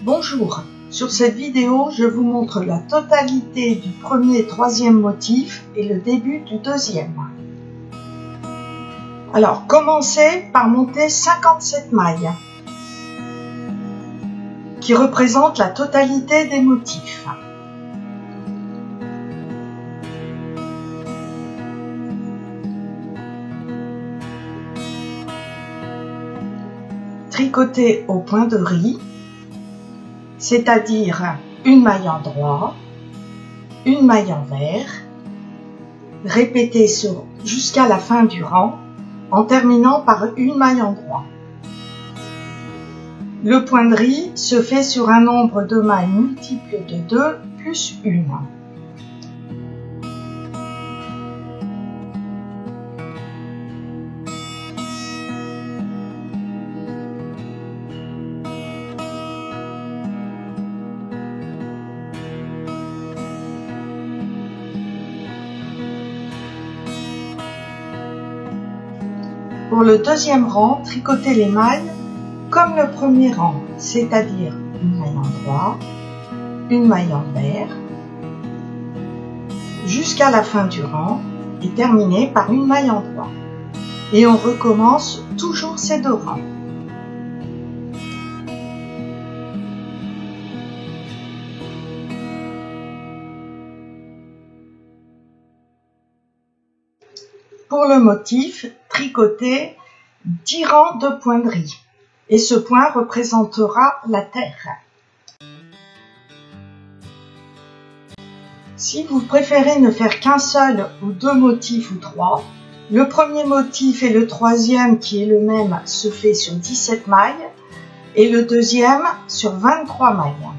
Bonjour, sur cette vidéo, je vous montre la totalité du premier et troisième motif et le début du deuxième. Alors, commencez par monter 57 mailles, qui représentent la totalité des motifs. Tricotez au point de riz, c'est-à-dire une maille en droit, une maille envers, répétez jusqu'à la fin du rang en terminant par une maille en droit. Le point de riz se fait sur un nombre de mailles multiple de 2 plus 1. Pour le deuxième rang, tricotez les mailles comme le premier rang, c'est-à-dire une maille en droit, une maille envers, jusqu'à la fin du rang et terminez par une maille en droit. Et on recommence toujours ces deux rangs. Pour le motif, tricotez 10 rangs de points de riz et ce point représentera la terre. Si vous préférez ne faire qu'un seul ou deux motifs ou trois, le premier motif et le troisième qui est le même se fait sur 17 mailles et le deuxième sur 23 mailles.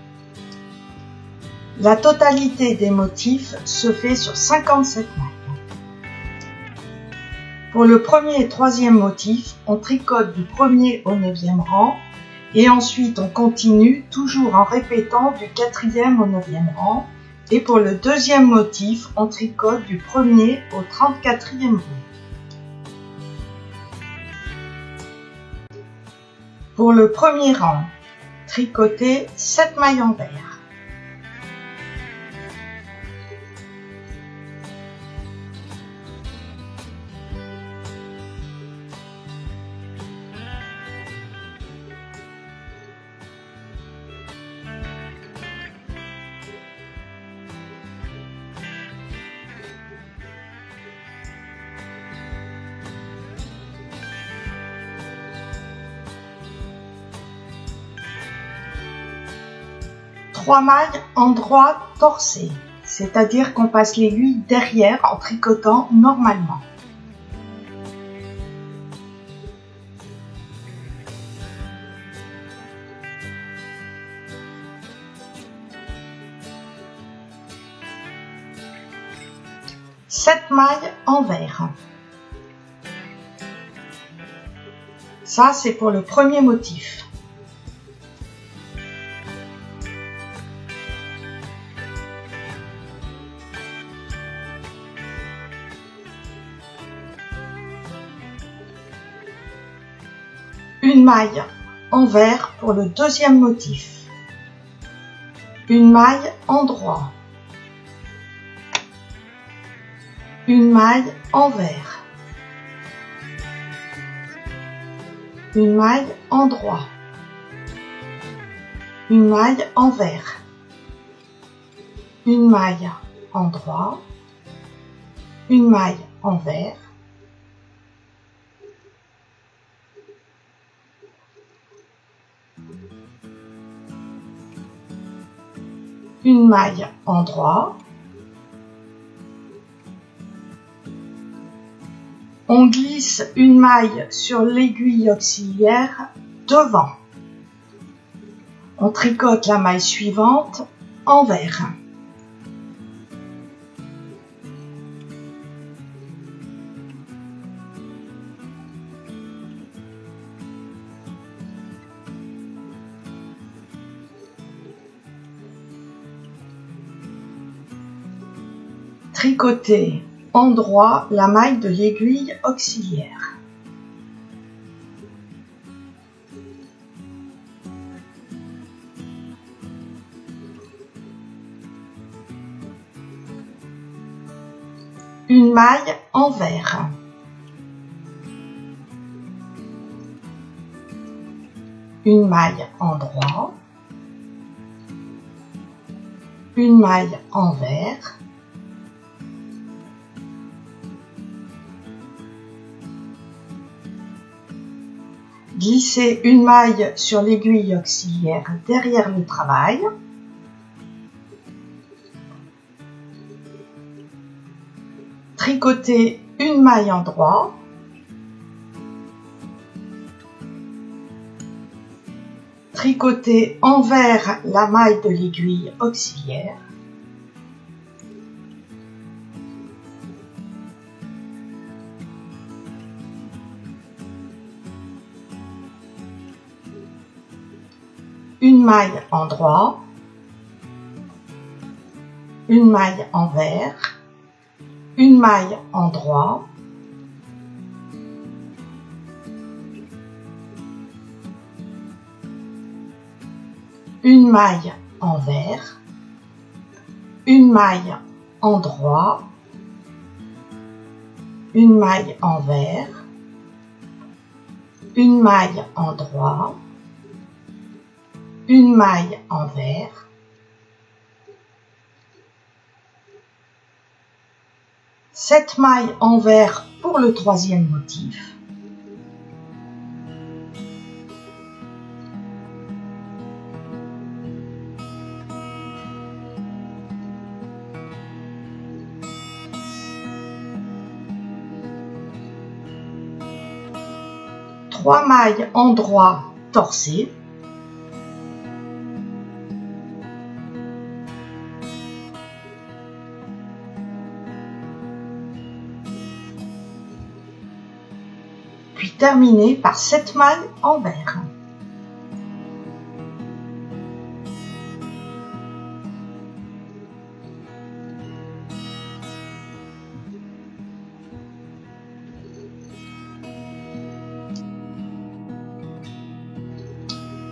La totalité des motifs se fait sur 57 mailles. Pour le premier et troisième motif, on tricote du premier au 9e rang et ensuite on continue toujours en répétant du 4e au 9e rang. Et pour le deuxième motif, on tricote du premier au 34e rang. Pour le premier rang, tricotez 7 mailles envers. Trois mailles en droit torsé, c'est-à-dire qu'on passe l'aiguille derrière en tricotant normalement. Sept mailles envers. Ça, c'est pour le premier motif. Une maille envers pour le deuxième motif. Une maille en droit. Une maille envers. Une maille en droit. Une maille envers. Une maille en droit. Une maille envers. Une maille en droit. On glisse une maille sur l'aiguille auxiliaire devant. On tricote la maille suivante envers. Tricotez en droit la maille de l'aiguille auxiliaire. une maille envers, une maille endroit, une maille envers, glissez une maille sur l'aiguille auxiliaire derrière le travail, tricotez une maille endroit, tricotez envers la maille de l'aiguille auxiliaire, une maille endroit, une maille envers, une maille endroit, une maille envers, une maille endroit, une maille envers, une maille endroit, une maille envers, sept mailles envers pour le troisième motif, trois mailles endroit torsées, puis terminer par 7 mailles envers.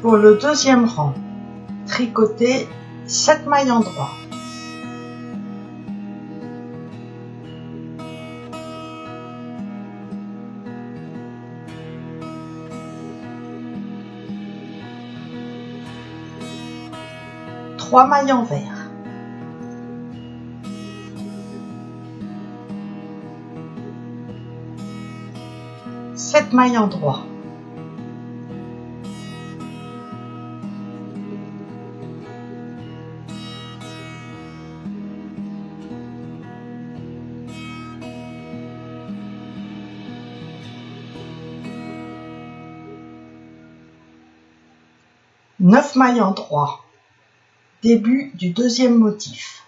Pour le deuxième rang, tricotez 7 mailles endroit. Trois mailles envers. Sept mailles endroit. Neuf mailles endroit. Début du deuxième motif.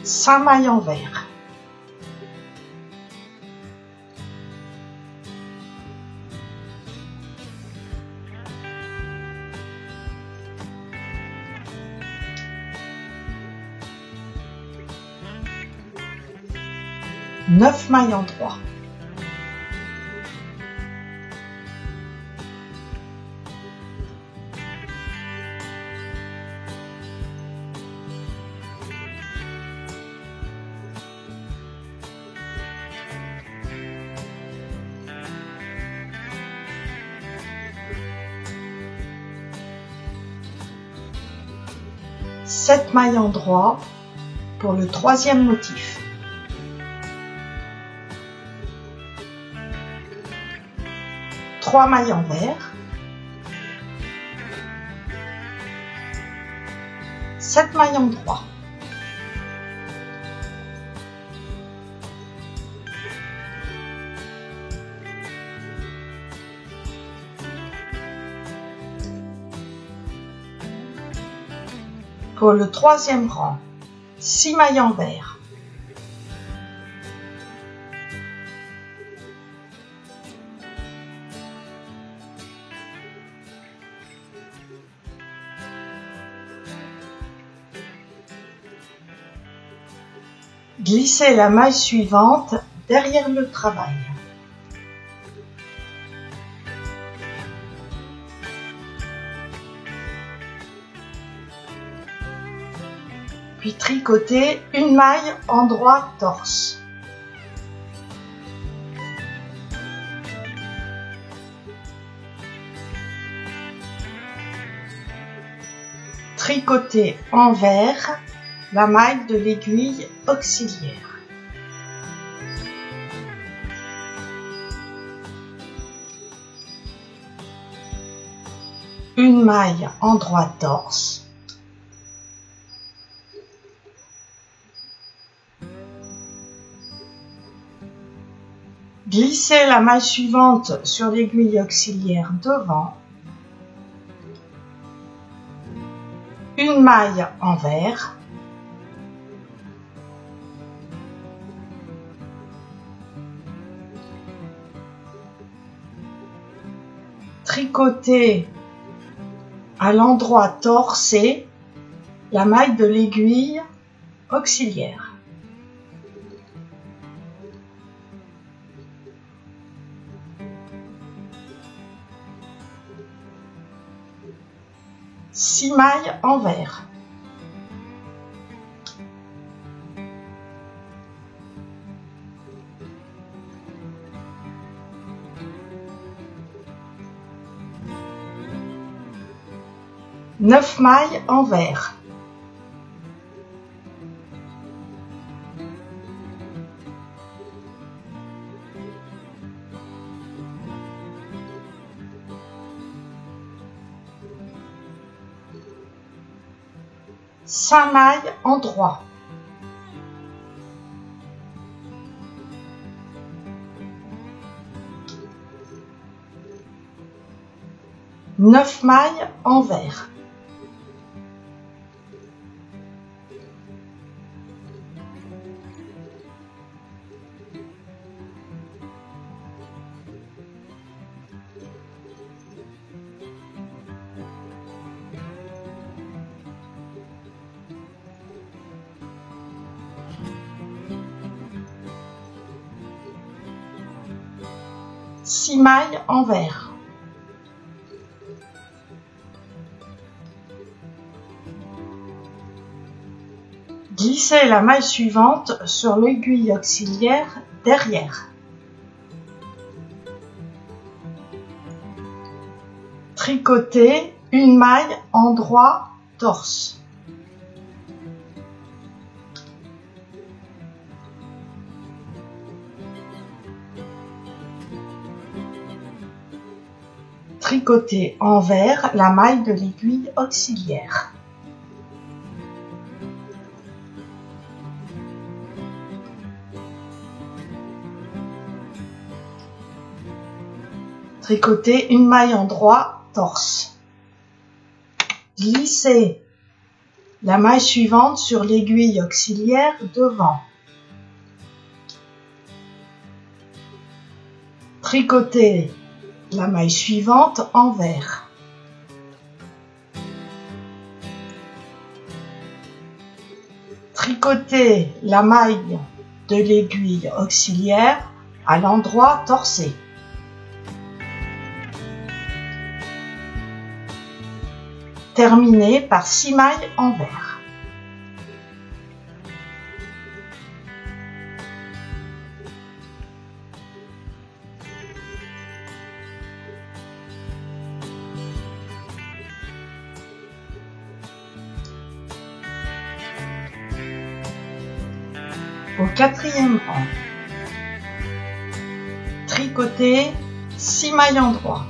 Cinq mailles envers. Neuf mailles endroit. Sept mailles endroit pour le troisième motif. Trois mailles envers, 7 mailles endroit. Pour le troisième rang, 6 mailles envers. Glissez la maille suivante derrière le travail. Puis tricotez une maille endroit torse. Tricotez envers la maille de l'aiguille auxiliaire. Une maille endroit torse. Glissez la maille suivante sur l'aiguille auxiliaire devant. Une maille envers. Tricotez à l'endroit torsé la maille de l'aiguille auxiliaire. Six mailles envers. Neuf mailles envers. Cinq mailles endroit. Neuf mailles envers. Six mailles envers. Glissez la maille suivante sur l'aiguille auxiliaire derrière. Tricotez une maille endroit torse. Tricotez envers la maille de l'aiguille auxiliaire. Tricotez une maille endroit torse. Glissez la maille suivante sur l'aiguille auxiliaire devant. Tricotez la maille suivante envers. Tricotez la maille de l'aiguille auxiliaire à l'endroit torsé. Terminez par 6 mailles envers. Au quatrième rang, tricotez 6 mailles endroit.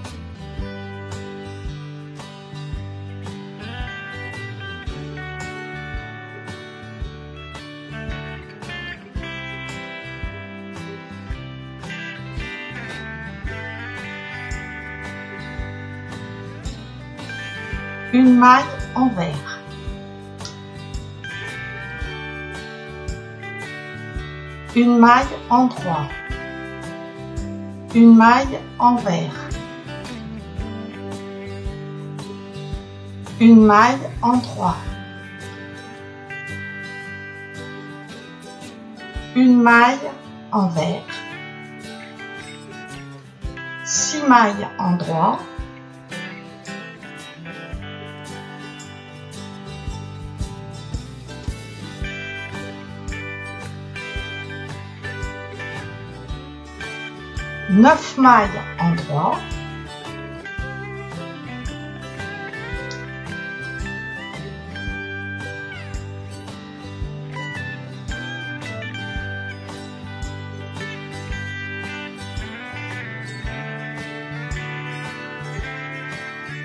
Une maille envers. Une maille endroit. Une maille envers. Une maille endroit. une maille envers, 6 mailles endroit, neuf mailles endroit,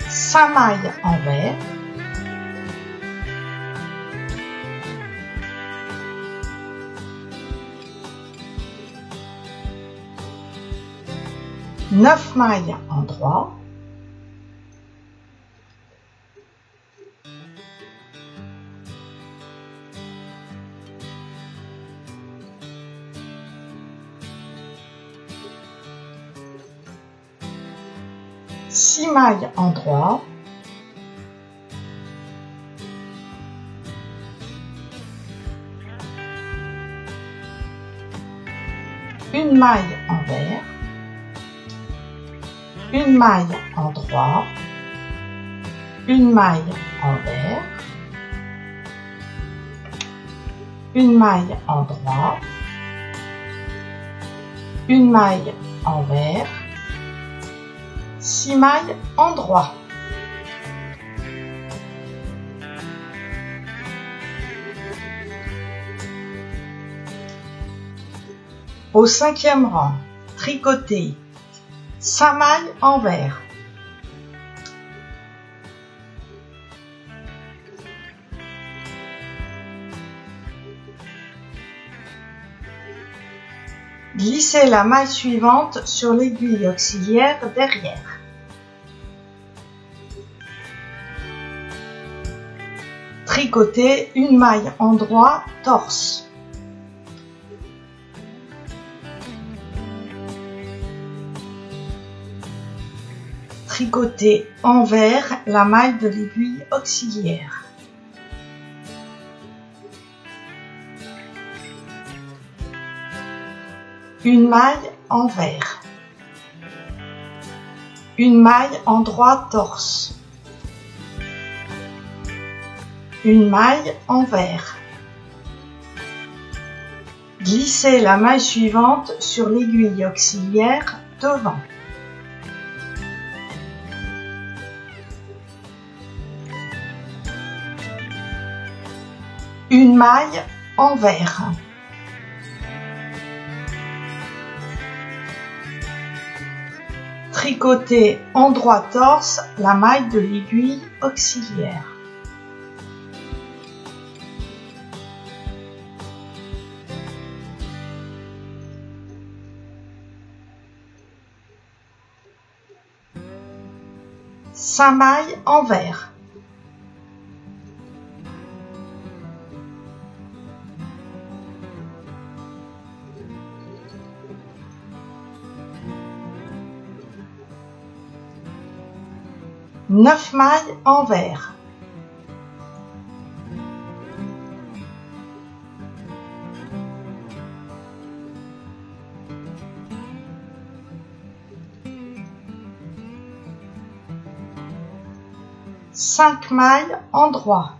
cinq mailles envers, neuf mailles endroit, six mailles endroit, une maille envers, une maille endroit, une maille envers, une maille endroit, une maille envers, 6 mailles endroit. Au cinquième rang, tricoter 5 mailles envers, glissez la maille suivante sur l'aiguille auxiliaire derrière. Tricotez une maille endroit torse. Tricotez envers la maille de l'aiguille auxiliaire. Une maille envers, une maille endroit torse, une maille envers. Glissez la maille suivante sur l'aiguille auxiliaire devant. Une maille envers. Tricotez endroit torse la maille de l'aiguille auxiliaire. Cinq mailles envers. Neuf mailles envers. Cinq mailles endroit.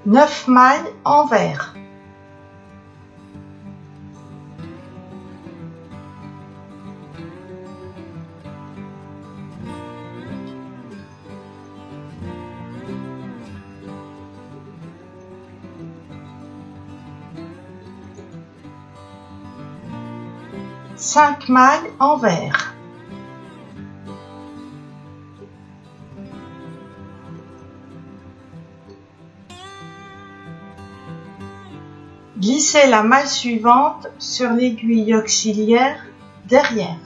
Neuf mailles envers. Cinq mailles envers. Glissez la maille suivante sur l'aiguille auxiliaire derrière.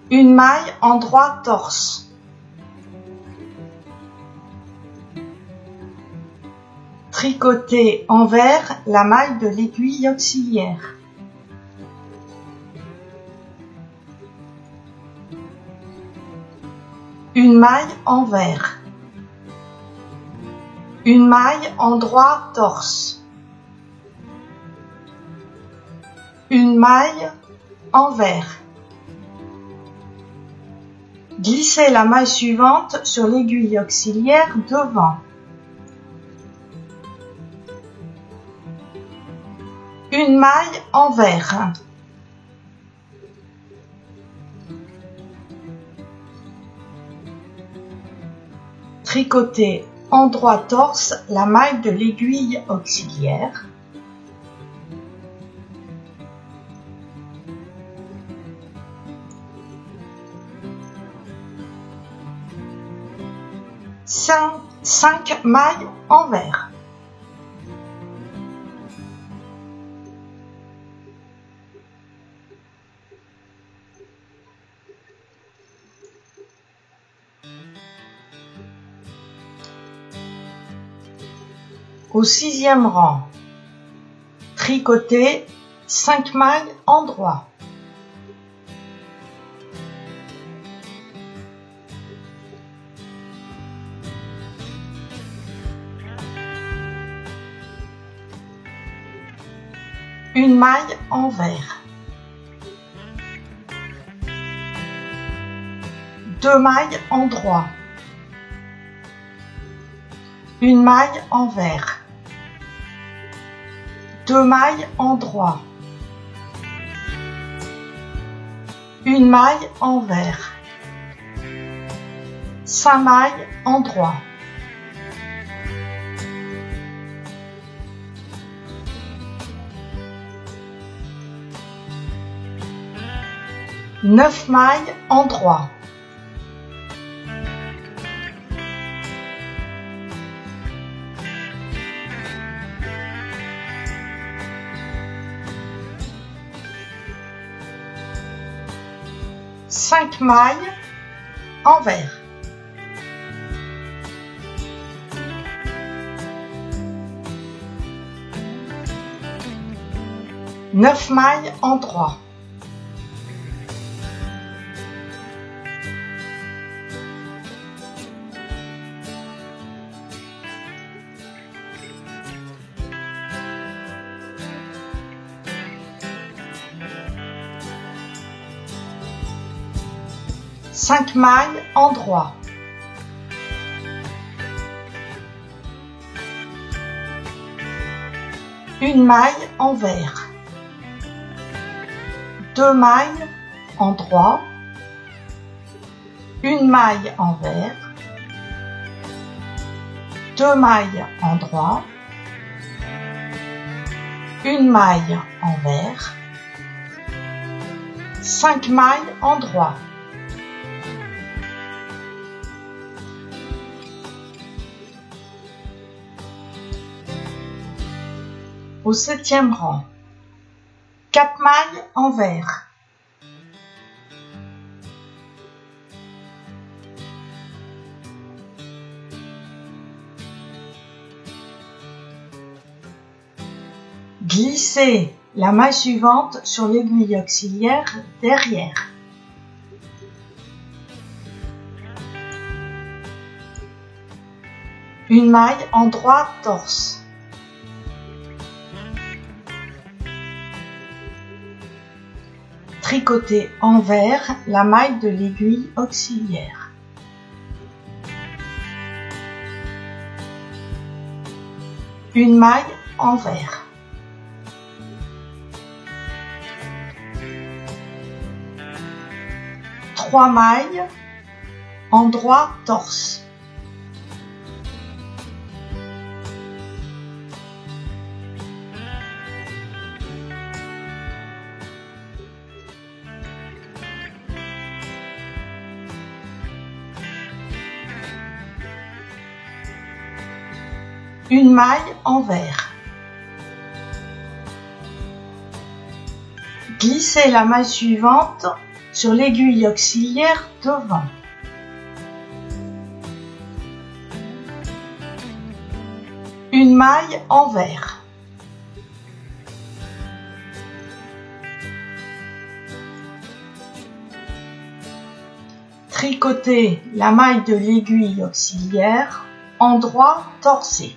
Une maille endroit torse. Tricotez envers la maille de l'aiguille auxiliaire. Une maille envers. Une maille endroit torse. Une maille envers. Glissez la maille suivante sur l'aiguille auxiliaire devant. Une maille envers. Tricotez endroit torse la maille de l'aiguille auxiliaire. Cinq mailles envers. Au 6e rang, tricotez 5 mailles endroit. Une maille envers. 2 mailles endroit. Une maille envers. 2 mailles endroit. Une maille envers. 5 mailles endroit. Neuf mailles endroit. Cinq mailles envers. Neuf mailles endroit. Cinq mailles endroit. Une maille envers. 2 mailles endroit. Une maille envers. 2 mailles endroit. Une maille envers. 5 mailles endroit. Au 7e rang, 4 mailles envers. Glissez la maille suivante sur l'aiguille auxiliaire derrière. Une maille endroit torse. Tricotez envers la maille de l'aiguille auxiliaire. Une maille envers. Trois mailles endroit torse. Une maille envers. Glissez la maille suivante sur l'aiguille auxiliaire devant. Une maille envers. Tricotez la maille de l'aiguille auxiliaire, endroit torsé.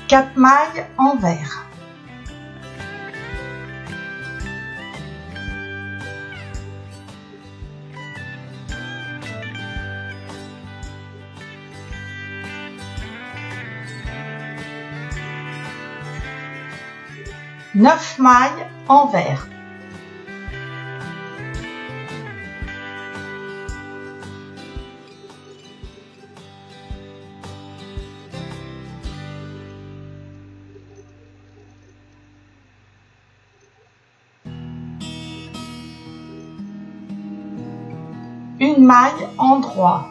Quatre mailles envers. Neuf mailles envers. Une maille endroit.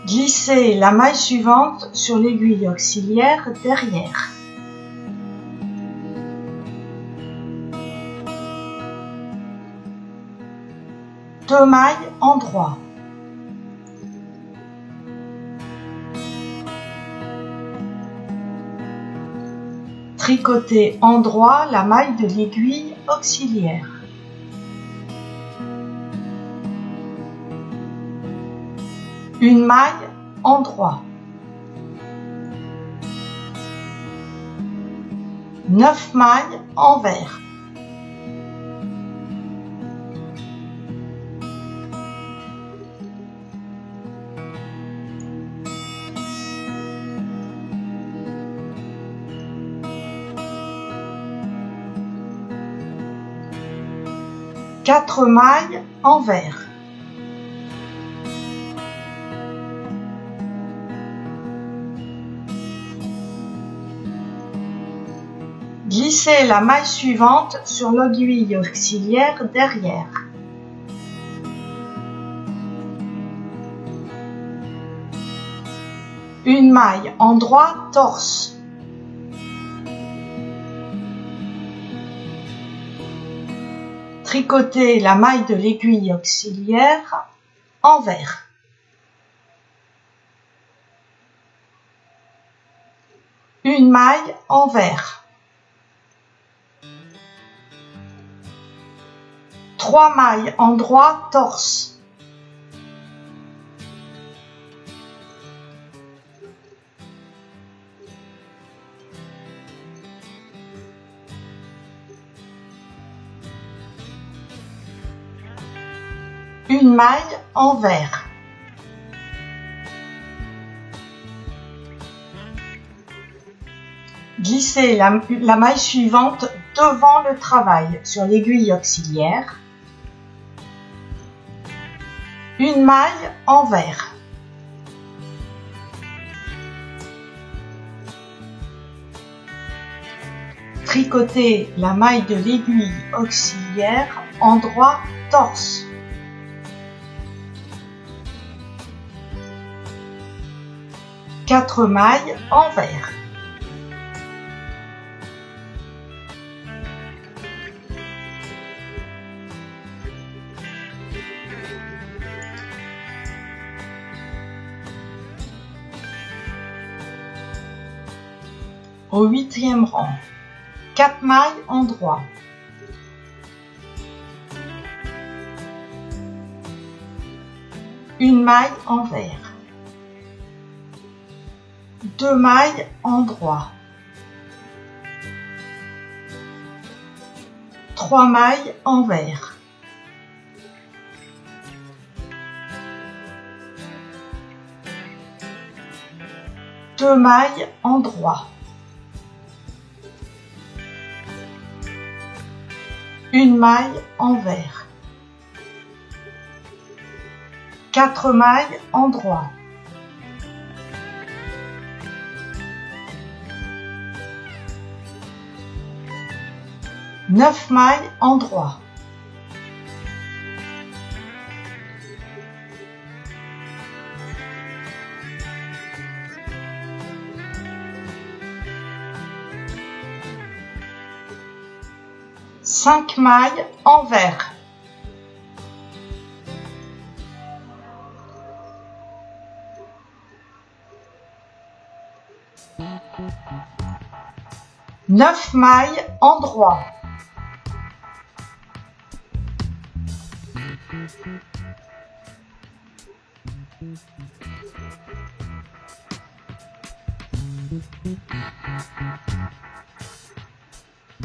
Glissez la maille suivante sur l'aiguille auxiliaire derrière. Deux mailles endroit. Tricotez endroit la maille de l'aiguille auxiliaire. Une maille endroit. 9 mailles envers. Quatre mailles envers. Glissez la maille suivante sur l'aiguille auxiliaire derrière. Une maille endroit torse. Tricotez la maille de l'aiguille auxiliaire envers. Une maille envers. 3 mailles endroit torse. Une maille envers. Glissez la maille suivante devant le travail sur l'aiguille auxiliaire. Une maille envers. Tricotez la maille de l'aiguille auxiliaire endroit torse. Quatre mailles envers. Au 8e rang, 4 mailles endroit. Une maille envers. 2 mailles endroit. 3 mailles envers. Deux mailles endroit. Une maille envers. 4 mailles endroit. Neuf mailles endroit. Cinq mailles envers. 9 mailles endroit.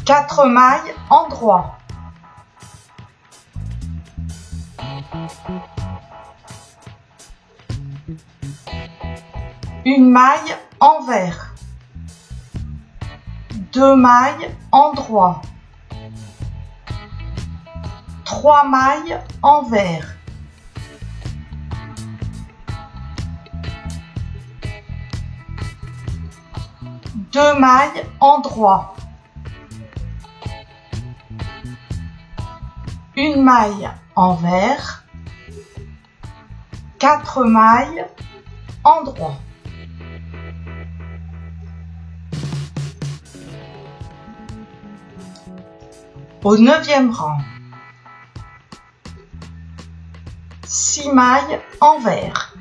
Quatre mailles endroit. Une maille envers. 2 mailles endroit. 3 mailles envers. 2 mailles endroit. Une maille envers. 4 mailles endroit. Au 9e rang, 6 mailles envers.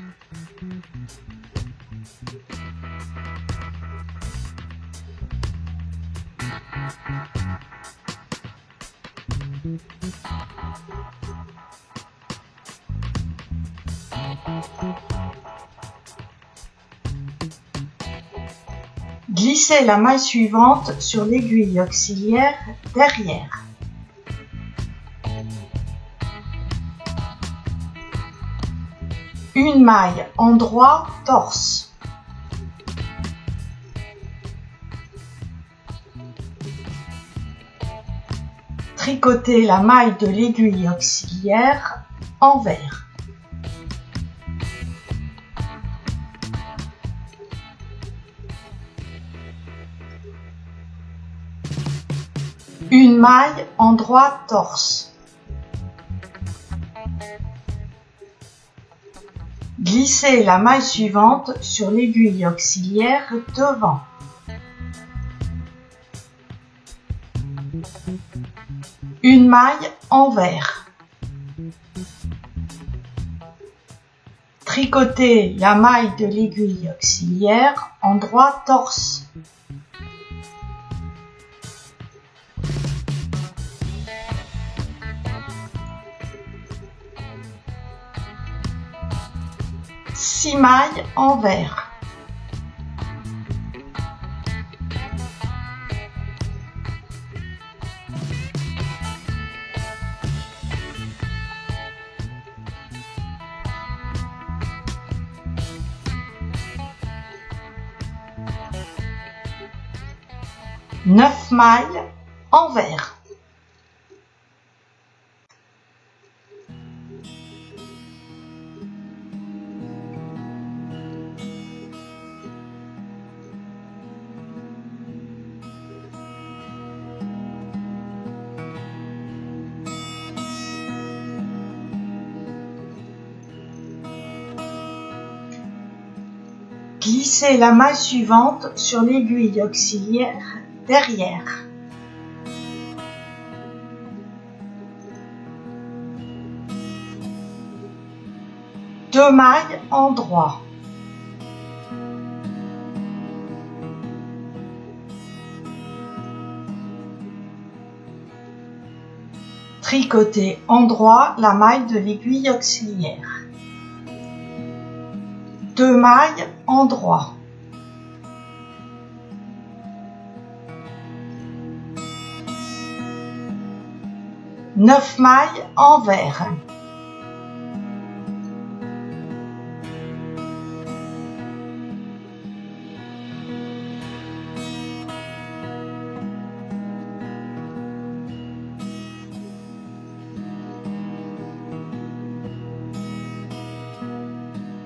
Glissez la maille suivante sur l'aiguille auxiliaire derrière. Une maille endroit torse. Tricotez la maille de l'aiguille auxiliaire envers. Une maille endroit torse. Glissez la maille suivante sur l'aiguille auxiliaire devant. Une maille envers. Tricotez la maille de l'aiguille auxiliaire endroit torse. Six mailles envers. Neuf mailles envers. Glissez la maille suivante sur l'aiguille auxiliaire derrière. Deux mailles endroit. Tricotez endroit la maille de l'aiguille auxiliaire. Deux mailles endroit. Neuf mailles envers.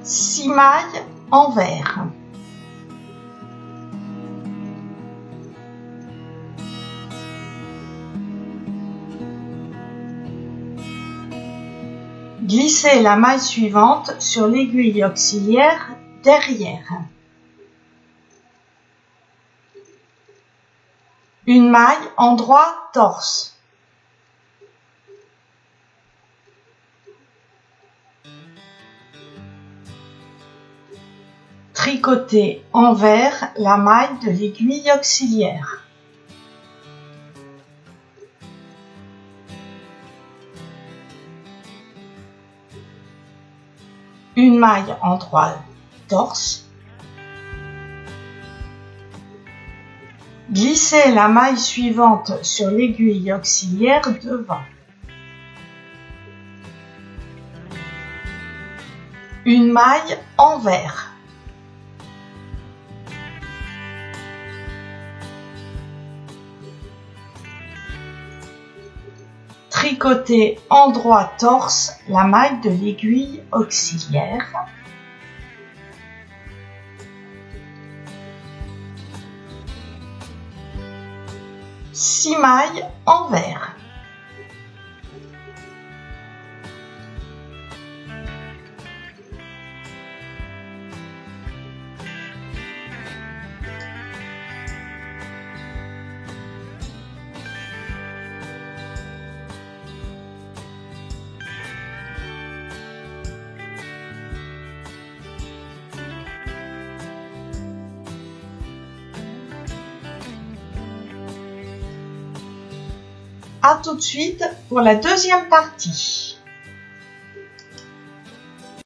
Six mailles envers. Glissez la maille suivante sur l'aiguille auxiliaire derrière. Une maille endroit torse. Tricotez envers la maille de l'aiguille auxiliaire. Une maille en droit torse. Glissez la maille suivante sur l'aiguille auxiliaire devant. Une maille envers. Tricotez en droit torse la maille de l'aiguille auxiliaire. Six mailles envers. À tout de suite pour la deuxième partie.